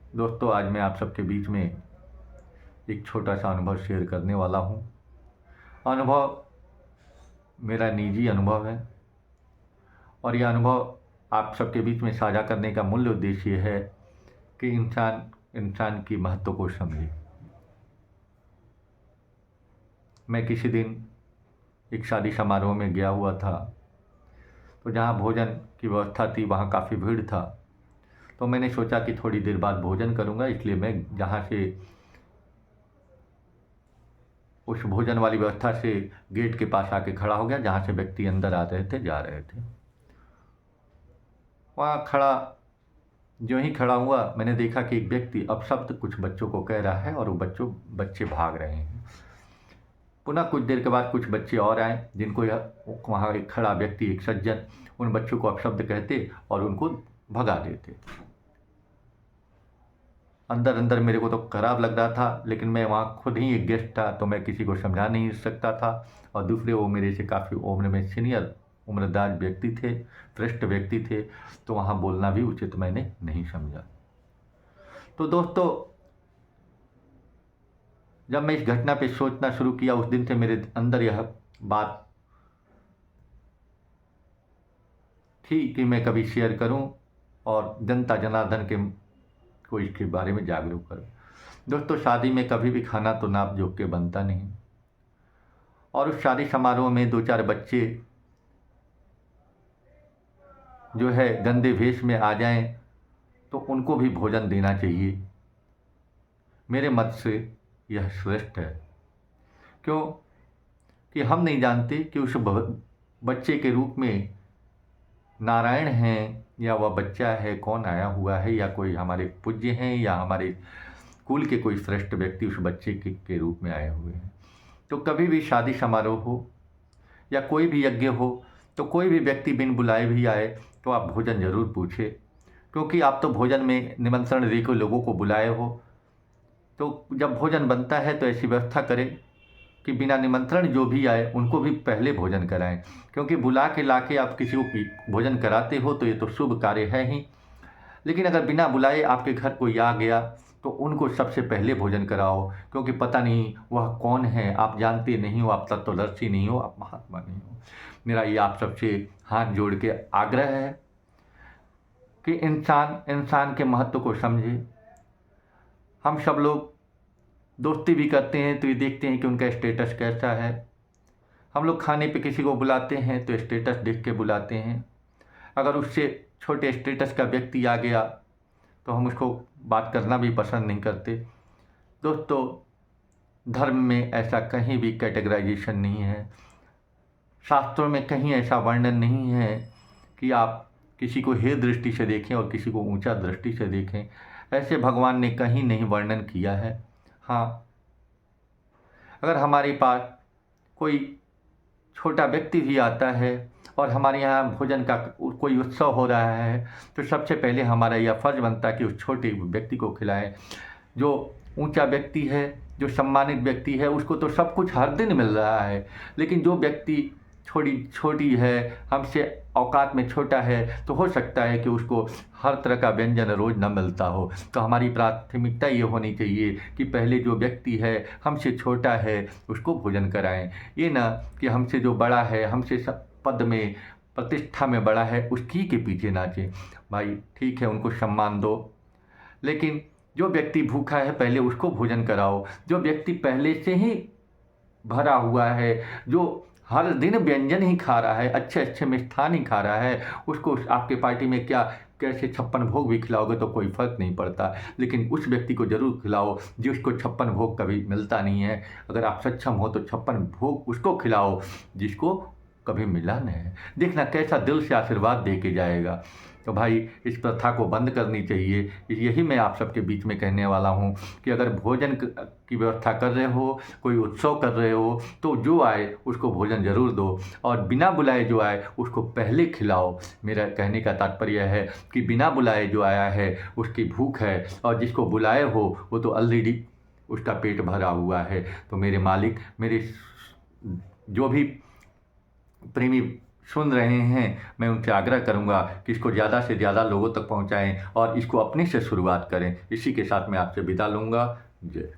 दोस्तों, आज मैं आप सबके बीच में एक छोटा सा अनुभव शेयर करने वाला हूँ। अनुभव मेरा निजी अनुभव है और यह अनुभव आप सबके बीच में साझा करने का मूल उद्देश्य ये है कि इंसान की महत्व को समझे। मैं किसी दिन एक शादी समारोह में गया हुआ था, तो जहाँ भोजन की व्यवस्था थी वहाँ काफ़ी भीड़ था। तो मैंने सोचा कि थोड़ी देर बाद भोजन करूँगा, इसलिए मैं जहाँ से उस भोजन वाली व्यवस्था से गेट के पास आके खड़ा हो गया, जहाँ से व्यक्ति अंदर आ रहे थे, जा रहे थे। वहाँ जो ही खड़ा हुआ, मैंने देखा कि एक व्यक्ति अपशब्द कुछ बच्चों को कह रहा है और वो बच्चे भाग रहे हैं। पुनः कुछ देर के बाद कुछ बच्चे और आए, जिनको वहाँ एक खड़ा व्यक्ति, एक सज्जन, उन बच्चों को अपशब्द कहते और उनको भगा देते। अंदर अंदर मेरे को तो खराब लग रहा था, लेकिन मैं वहाँ खुद ही एक गेस्ट था, तो मैं किसी को समझा नहीं सकता था। और दूसरे वो मेरे से काफ़ी उम्र में सीनियर, उम्रदार व्यक्ति थे, श्रेष्ठ व्यक्ति थे, तो वहाँ बोलना भी उचित मैंने नहीं समझा। तो दोस्तों, जब मैं इस घटना पे सोचना शुरू किया, उस दिन से मेरे अंदर यह बात थी कि मैं कभी शेयर करूं और जनता जनार्दन को इसके बारे में जागरूक करूं। दोस्तों, शादी में कभी भी खाना तो नाप जोख के बनता नहीं, और उस शादी समारोह में दो चार बच्चे जो है गंदे वेश में आ जाएं तो उनको भी भोजन देना चाहिए। मेरे मत से यह श्रेष्ठ है। क्यों? कि हम नहीं जानते कि उस बच्चे के रूप में नारायण हैं या वह बच्चा है कौन आया हुआ है, या कोई हमारे पूज्य हैं या हमारे कुल के कोई श्रेष्ठ व्यक्ति उस बच्चे के रूप में आए हुए हैं। तो कभी भी शादी समारोह हो या कोई भी यज्ञ हो, तो कोई भी व्यक्ति बिन बुलाए भी आए तो आप भोजन जरूर पूछे, क्योंकि आप तो भोजन में निमंत्रण देकर लोगों को बुलाए हो। तो जब भोजन बनता है तो ऐसी व्यवस्था करें कि बिना निमंत्रण जो भी आए उनको भी पहले भोजन कराएं, क्योंकि बुला के ला के आप किसी को भोजन कराते हो तो ये तो शुभ कार्य है ही। लेकिन अगर बिना बुलाए आपके घर कोई आ गया तो उनको सबसे पहले भोजन कराओ, क्योंकि पता नहीं वह कौन है, आप जानते नहीं हो, आप तत्वदर्शी नहीं हो, आप महात्मा नहीं हो। मेरा ये आप सबसे हाथ जोड़ के आग्रह है कि इंसान के महत्व को समझे। हम सब लोग दोस्ती भी करते हैं तो ये देखते हैं कि उनका स्टेटस कैसा है। हम लोग खाने पे किसी को बुलाते हैं तो स्टेटस देख के बुलाते हैं। अगर उससे छोटे स्टेटस का व्यक्ति आ गया तो हम उसको बात करना भी पसंद नहीं करते। दोस्तों, धर्म में ऐसा कहीं भी कैटेगराइजेशन नहीं है, शास्त्रों में कहीं ऐसा वर्णन नहीं है कि आप किसी को हे दृष्टि से देखें और किसी को ऊंचा दृष्टि से देखें। ऐसे भगवान ने कहीं नहीं वर्णन किया है। हाँ, अगर हमारे पास कोई छोटा व्यक्ति भी आता है और हमारे यहाँ भोजन का कोई उत्सव हो रहा है, तो सबसे पहले हमारा यह फर्ज बनता है कि उस छोटे व्यक्ति को खिलाएं। जो ऊंचा व्यक्ति है, जो सम्मानित व्यक्ति है, उसको तो सब कुछ हर दिन मिल रहा है, लेकिन जो व्यक्ति छोटी है, हमसे औकात में छोटा है, तो हो सकता है कि उसको हर तरह का व्यंजन रोज़ न मिलता हो। तो हमारी प्राथमिकता ये होनी चाहिए कि पहले जो व्यक्ति है, हमसे छोटा है, उसको भोजन कराएं। ये ना कि हमसे जो बड़ा है, हमसे पद में प्रतिष्ठा में बड़ा है, उसकी के पीछे नाचें। भाई ठीक है, उनको सम्मान दो, लेकिन जो व्यक्ति भूखा है पहले उसको भोजन कराओ। जो व्यक्ति पहले से ही भरा हुआ है, जो हर दिन व्यंजन ही खा रहा है, अच्छे अच्छे मिष्ठान ही खा रहा है, उसको आपके पार्टी में कैसे 56 भोग भी खिलाओगे तो कोई फर्क नहीं पड़ता, लेकिन उस व्यक्ति को जरूर खिलाओ जिसको 56 भोग कभी मिलता नहीं है। अगर आप सक्षम हो तो 56 भोग उसको खिलाओ जिसको कभी मिला नहीं है। देखना कैसा दिल से आशीर्वाद दे के जाएगा। तो भाई, इस प्रथा को बंद करनी चाहिए। यही मैं आप सबके बीच में कहने वाला हूँ कि अगर भोजन की व्यवस्था कर रहे हो, कोई उत्सव कर रहे हो, तो जो आए उसको भोजन जरूर दो, और बिना बुलाए जो आए उसको पहले खिलाओ। मेरा कहने का तात्पर्य है कि बिना बुलाए जो आया है उसकी भूख है, और जिसको बुलाए हो वो तो ऑलरेडी उसका पेट भरा हुआ है। तो मेरे मालिक, मेरे जो भी प्रेमी सुन रहे हैं, मैं उनसे आग्रह करूंगा कि इसको ज़्यादा से ज़्यादा लोगों तक पहुंचाएं और इसको अपने से शुरुआत करें। इसी के साथ मैं आपसे विदा लूँगा। जय